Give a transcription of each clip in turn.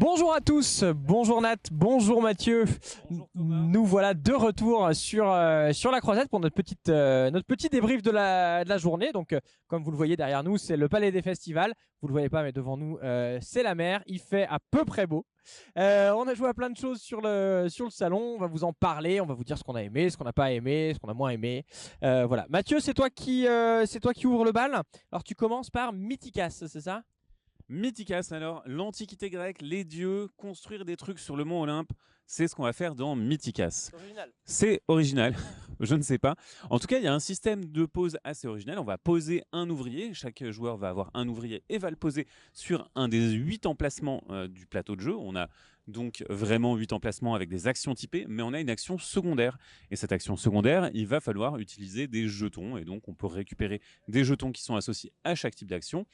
Bonjour à tous, bonjour Nat, bonjour Mathieu. Bonjour Thomas. Nous voilà de retour sur la croisette pour notre petit débrief de la journée. Donc, comme vous le voyez derrière nous, c'est le Palais des Festivals. Vous le voyez pas, mais devant nous, c'est la mer. Il fait à peu près beau. On a joué à plein de choses sur le salon. On va vous en parler. On va vous dire ce qu'on a aimé, ce qu'on n'a pas aimé, ce qu'on a moins aimé. Voilà. Mathieu, c'est toi qui ouvre le bal. Alors, tu commences par Mythicas, c'est ça? Mythicas, alors, l'Antiquité grecque, les dieux, construire des trucs sur le mont Olympe, c'est ce qu'on va faire dans Mythicas. Original. C'est original, je ne sais pas. En tout cas, il y a un système de pose assez original. On va poser un ouvrier, chaque joueur va avoir un ouvrier et va le poser sur un des 8 emplacements du plateau de jeu. On a donc vraiment 8 emplacements avec des actions typées, mais on a une action secondaire. Et cette action secondaire, il va falloir utiliser des jetons, et donc on peut récupérer des jetons qui sont associés à chaque type d'action.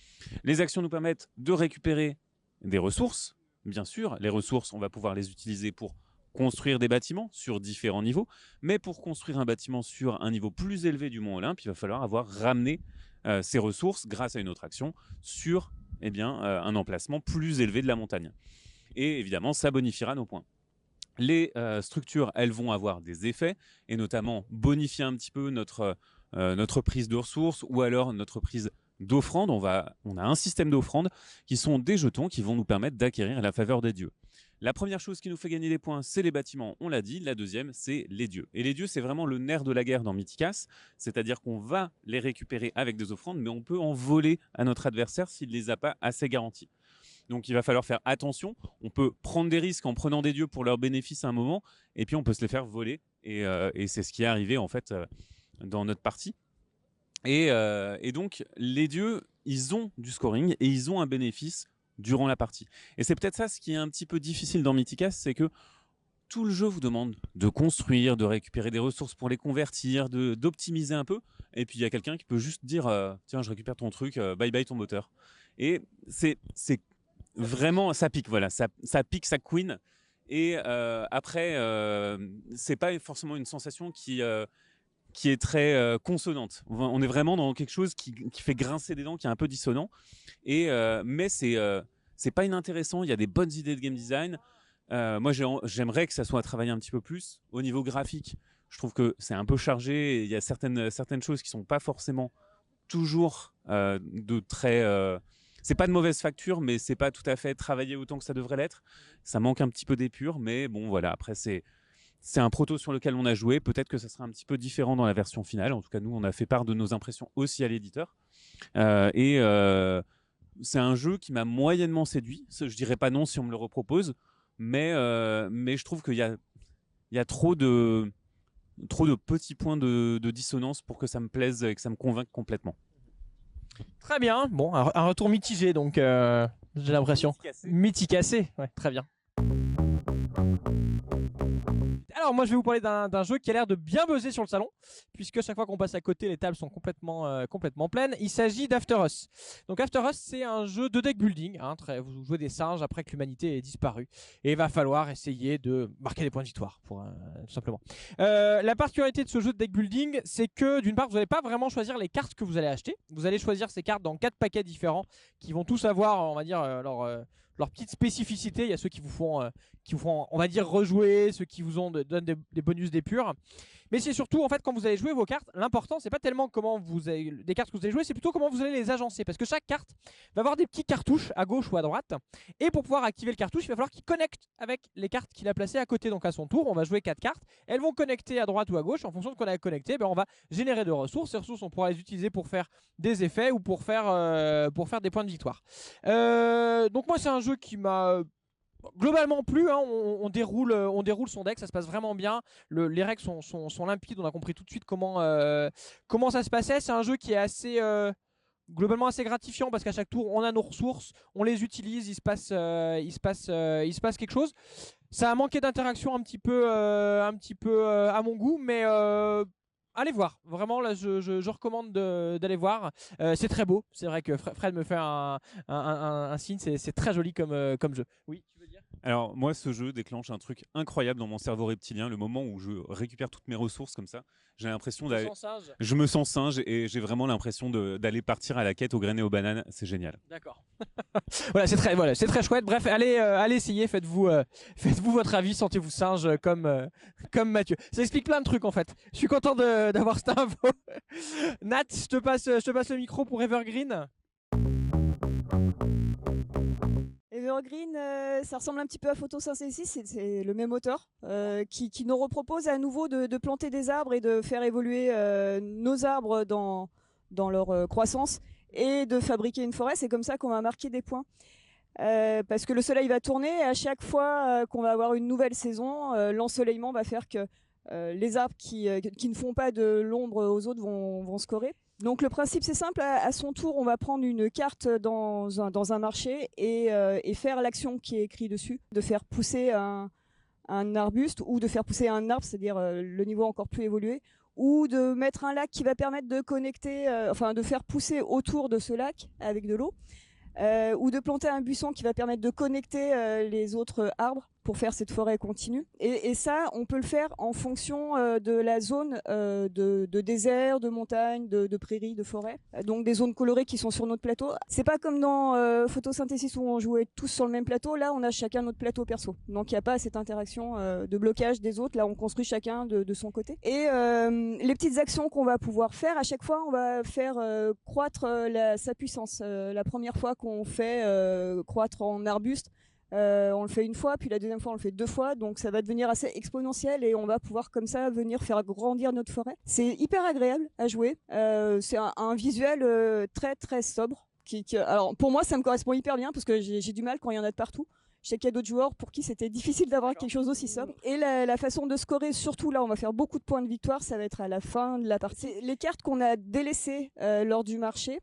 Les actions nous permettent de récupérer des ressources, bien sûr. Les ressources, on va pouvoir les utiliser pour construire des bâtiments sur différents niveaux, mais pour construire un bâtiment sur un niveau plus élevé du mont Olympe, il va falloir avoir ramené ces ressources grâce à une autre action sur un emplacement plus élevé de la montagne. Et évidemment, ça bonifiera nos points. Les structures, elles vont avoir des effets, et notamment bonifier un petit peu notre prise de ressources, ou alors notre prise d'offrandes. On a un système d'offrandes qui sont des jetons qui vont nous permettre d'acquérir la faveur des dieux. La première chose qui nous fait gagner des points, c'est les bâtiments, on l'a dit. La deuxième, c'est les dieux. Et les dieux, c'est vraiment le nerf de la guerre dans Mythicas, c'est-à-dire qu'on va les récupérer avec des offrandes, mais on peut en voler à notre adversaire s'il ne les a pas assez garantis. Donc il va falloir faire attention. On peut prendre des risques en prenant des dieux pour leur bénéfice à un moment, et puis on peut se les faire voler. Et c'est ce qui est arrivé en fait dans notre partie. Et donc les dieux, ils ont du scoring et ils ont un bénéfice durant la partie. Et c'est peut-être ça ce qui est un petit peu difficile dans Mythicas, c'est que tout le jeu vous demande de construire, de récupérer des ressources pour les convertir, d'optimiser un peu. Et puis il y a quelqu'un qui peut juste dire tiens, je récupère ton truc, bye bye ton moteur. Et c'est vraiment, ça pique, voilà, ça pique, ça queen. Et après, c'est pas forcément une sensation qui est très consonante. On est vraiment dans quelque chose qui fait grincer des dents, qui est un peu dissonant. Mais c'est pas inintéressant. Il y a des bonnes idées de game design. Moi, j'aimerais que ça soit travaillé un petit peu plus. Au niveau graphique, je trouve que c'est un peu chargé. Il y a certaines choses qui sont pas forcément toujours de très... c'est pas de mauvaise facture, mais c'est pas tout à fait travaillé autant que ça devrait l'être. Ça manque un petit peu d'épure, mais bon, voilà. Après, c'est un proto sur lequel on a joué. Peut-être que ça sera un petit peu différent dans la version finale. En tout cas, nous, on a fait part de nos impressions aussi à l'éditeur. C'est un jeu qui m'a moyennement séduit. Je dirais pas non si on me le repropose, mais je trouve qu'il y a trop de petits points de dissonance pour que ça me plaise et que ça me convainque complètement. Très bien. Bon, un retour mitigé, donc j'ai l'impression. Mythicacé, ouais, très bien. Alors moi je vais vous parler d'un jeu qui a l'air de bien buzzer sur le salon, puisque chaque fois qu'on passe à côté, les tables sont complètement pleines. Il s'agit d'After Us. Donc After Us, c'est un jeu de deck building, hein, vous jouez des singes après que l'humanité ait disparu, et il va falloir essayer de marquer des points de victoire, tout simplement. La particularité de ce jeu de deck building, c'est que d'une part, vous n'allez pas vraiment choisir les cartes que vous allez acheter. Vous allez choisir ces cartes dans 4 paquets différents, qui vont tous avoir, on va dire, leur petite spécificité. Il y a ceux qui vous font, on va dire, rejouer, ceux qui vous donnent des bonus d'épure. Mais c'est surtout, en fait, quand vous allez jouer vos cartes, l'important, c'est pas tellement des cartes que vous allez jouer, c'est plutôt comment vous allez les agencer. Parce que chaque carte va avoir des petits cartouches à gauche ou à droite. Et pour pouvoir activer le cartouche, il va falloir qu'il connecte avec les cartes qu'il a placées à côté. Donc à son tour, on va jouer 4 cartes. Elles vont connecter à droite ou à gauche. En fonction de ce qu'on a connecté, on va générer de ressources. Ces ressources, on pourra les utiliser pour faire des effets ou pour faire des points de victoire. Donc moi, c'est un jeu qui m'a globalement plu, hein. On déroule son deck, ça se passe vraiment bien. Les règles sont limpides, on a compris tout de suite comment ça se passait. C'est un jeu qui est assez globalement assez gratifiant parce qu'à chaque tour on a nos ressources, on les utilise, il se passe quelque chose. Ça a manqué d'interaction un petit peu à mon goût, mais allez voir, vraiment là je recommande d'aller voir. C'est très beau, c'est vrai que Fred me fait un signe, c'est très joli comme jeu. Oui, tu veux dire? Alors moi, ce jeu déclenche un truc incroyable dans mon cerveau reptilien, le moment où je récupère toutes mes ressources comme ça. J'ai l'impression d'aller... Singe. Je me sens singe et j'ai vraiment l'impression d'aller partir à la quête aux graines et aux bananes. C'est génial. D'accord. Voilà, c'est très chouette. Bref, allez essayer, faites-vous votre avis, sentez-vous singe comme Mathieu. Ça explique plein de trucs en fait. Je suis content d'avoir cette info. Nat, je te passe le micro pour Evergreen. Evergreen, ça ressemble un petit peu à Photosynthesis, c'est le même auteur qui nous repropose à nouveau de planter des arbres et de faire évoluer nos arbres dans leur croissance et de fabriquer une forêt. C'est comme ça qu'on va marquer des points. Parce que le soleil va tourner et à chaque fois qu'on va avoir une nouvelle saison, l'ensoleillement va faire que les arbres qui ne font pas de l'ombre aux autres vont scorer. Donc le principe c'est simple, à son tour on va prendre une carte dans un marché et faire l'action qui est écrite dessus, de faire pousser un arbuste ou de faire pousser un arbre, c'est-à-dire le niveau encore plus évolué, ou de mettre un lac qui va permettre de connecter, de faire pousser autour de ce lac avec de l'eau. Ou de planter un buisson qui va permettre de connecter les autres arbres pour faire cette forêt continue. Et ça, on peut le faire en fonction de la zone de désert, de montagne, de prairie, de forêt. Donc des zones colorées qui sont sur notre plateau. C'est pas comme dans Photosynthesis où on jouait tous sur le même plateau. Là, on a chacun notre plateau perso. Donc il n'y a pas cette interaction de blocage des autres. Là, on construit chacun de son côté. Et les petites actions qu'on va pouvoir faire, à chaque fois, on va faire croître sa puissance. La première fois qu'on fait croître en arbuste, on le fait une fois, puis la deuxième fois on le fait 2 fois, donc ça va devenir assez exponentiel et on va pouvoir comme ça venir faire grandir notre forêt. C'est hyper agréable à jouer, c'est un visuel très très sobre. Alors pour moi ça me correspond hyper bien parce que j'ai du mal quand il y en a de partout. Je sais qu'il y a d'autres joueurs pour qui c'était difficile d'avoir quelque chose d'aussi sobre. Et la façon de scorer, surtout là, on va faire beaucoup de points de victoire, ça va être à la fin de la partie. Les cartes qu'on a délaissées lors du marché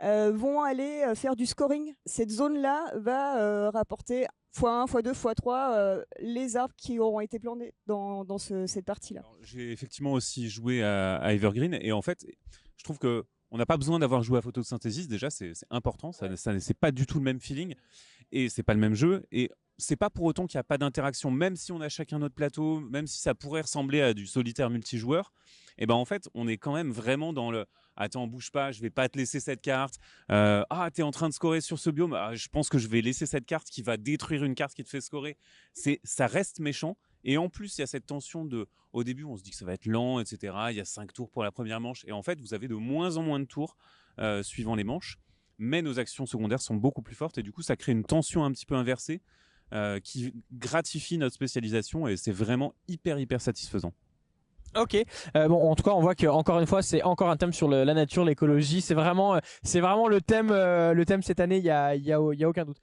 vont aller faire du scoring. Cette zone-là va rapporter x1, x2, x3 les arbres qui auront été plantés dans cette partie-là. J'ai effectivement aussi joué à Evergreen et en fait, je trouve que on n'a pas besoin d'avoir joué à Photosynthesis. Déjà, c'est important. C'est pas du tout le même feeling et c'est pas le même jeu. Et c'est pas pour autant qu'il n'y a pas d'interaction, même si on a chacun notre plateau, même si ça pourrait ressembler à du solitaire multijoueur. Et ben en fait, on est quand même vraiment dans le attends, bouge pas, je vais pas te laisser cette carte. T'es en train de scorer sur ce biome. Je pense que je vais laisser cette carte qui va détruire une carte qui te fait scorer. Ça reste méchant. Et en plus, il y a cette tension au début, on se dit que ça va être lent, etc. Il y a 5 tours pour la première manche. Et en fait, vous avez de moins en moins de tours suivant les manches. Mais nos actions secondaires sont beaucoup plus fortes. Et du coup, ça crée une tension un petit peu inversée qui gratifie notre spécialisation. Et c'est vraiment hyper, hyper satisfaisant. Ok, bon en tout cas on voit que encore une fois c'est encore un thème sur la nature, l'écologie, c'est vraiment le thème cette année, il y a aucun doute.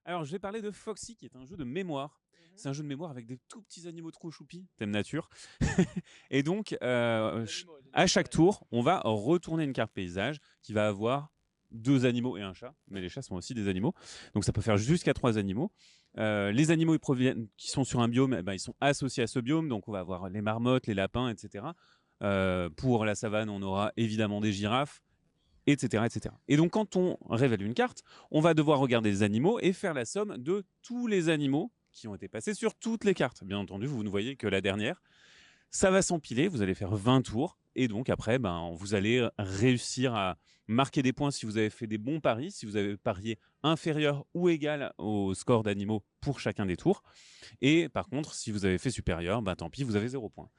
Alors je vais parler de Foxy qui est un jeu de mémoire. C'est un jeu de mémoire avec des tout petits animaux trop choupis, thème nature. Et donc à chaque tour on va retourner une carte paysage qui va avoir 2 animaux et un chat, mais les chats sont aussi des animaux, donc ça peut faire jusqu'à 3 animaux. Les animaux qui sont sur un biome, ils sont associés à ce biome, donc on va avoir les marmottes, les lapins, etc. Pour la savane, on aura évidemment des girafes, etc., etc. Et donc quand on révèle une carte, on va devoir regarder les animaux et faire la somme de tous les animaux qui ont été passés sur toutes les cartes. Bien entendu, vous ne voyez que la dernière. Ça va s'empiler, vous allez faire 20 tours, et donc après, vous allez réussir à marquer des points si vous avez fait des bons paris, si vous avez parié inférieur ou égal au score d'animaux pour chacun des tours. Et par contre, si vous avez fait supérieur, tant pis, vous avez 0 points.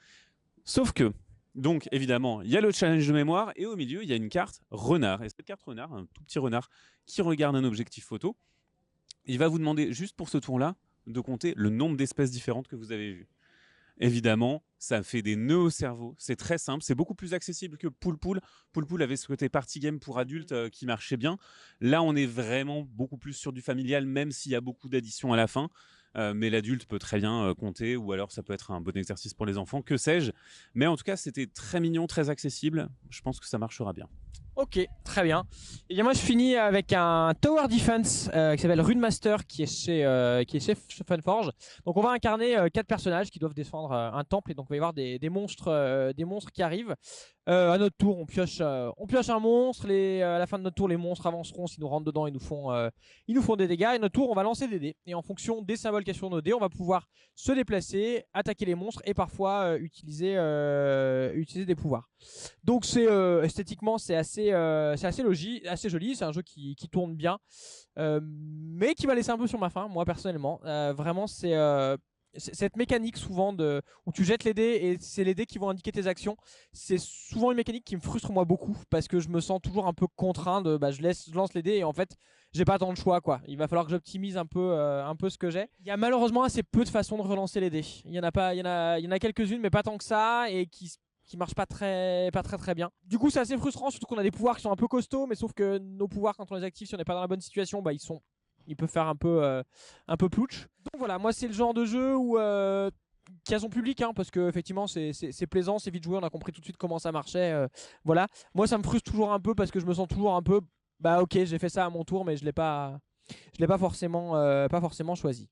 Sauf que, donc évidemment, il y a le challenge de mémoire, et au milieu, il y a une carte renard. Et cette carte renard, un tout petit renard qui regarde un objectif photo, il va vous demander, juste pour ce tour-là, de compter le nombre d'espèces différentes que vous avez vues. Évidemment, ça fait des nœuds au cerveau. C'est très simple. C'est beaucoup plus accessible que Pool Pool. Pool Pool avait ce côté party game pour adultes qui marchait bien. Là, on est vraiment beaucoup plus sur du familial, même s'il y a beaucoup d'additions à la fin. Mais l'adulte peut très bien compter, ou alors ça peut être un bon exercice pour les enfants, que sais-je. Mais en tout cas, c'était très mignon, très accessible. Je pense que ça marchera bien. Ok, très bien. Et bien moi je finis avec un Tower Defense qui s'appelle Runemaster qui est chez Funforge. Donc on va incarner 4 personnages qui doivent défendre un temple et donc il va y avoir des monstres qui arrivent. À notre tour on pioche un monstre, à la fin de notre tour les monstres avanceront, s'ils nous rentrent dedans ils nous font des dégâts et à notre tour on va lancer des dés. Et en fonction des symboles qu'il y a sur nos dés on va pouvoir se déplacer, attaquer les monstres et parfois utiliser des pouvoirs. Donc c'est esthétiquement c'est assez logique, assez joli, c'est un jeu qui tourne bien, mais qui m'a laissé un peu sur ma faim, moi personnellement. Vraiment c'est cette mécanique souvent où tu jettes les dés et c'est les dés qui vont indiquer tes actions. C'est souvent une mécanique qui me frustre moi beaucoup parce que je me sens toujours un peu contraint de je lance les dés et en fait j'ai pas tant de choix quoi. Il va falloir que j'optimise un peu ce que j'ai. Il y a malheureusement assez peu de façons de relancer les dés. Il y en a quelques-unes mais pas tant que ça et qui marche pas très bien. Du coup c'est assez frustrant, surtout qu'on a des pouvoirs qui sont un peu costauds, mais sauf que nos pouvoirs quand on les active si on n'est pas dans la bonne situation, bah ils peuvent faire un peu plouch. Donc voilà, moi c'est le genre de jeu où qui a son public hein, parce que effectivement c'est plaisant, c'est vite joué, on a compris tout de suite comment ça marchait. Voilà, moi ça me frustre toujours un peu parce que je me sens toujours un peu bah ok j'ai fait ça à mon tour mais je l'ai pas forcément choisi.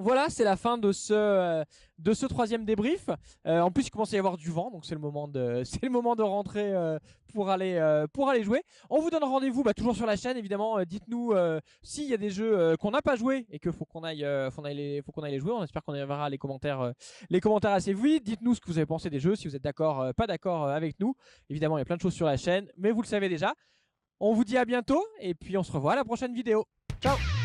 Voilà, c'est la fin de ce troisième débrief. En plus, il commence à y avoir du vent, donc c'est le moment de rentrer pour aller jouer. On vous donne rendez-vous toujours sur la chaîne, évidemment. Dites-nous s'il y a des jeux qu'on n'a pas joués et qu'il faut qu'on aille les jouer. On espère qu'on verra les commentaires assez vite. Dites-nous ce que vous avez pensé des jeux, si vous êtes d'accord, pas d'accord avec nous. Évidemment, il y a plein de choses sur la chaîne, mais vous le savez déjà. On vous dit à bientôt et puis on se revoit à la prochaine vidéo. Ciao!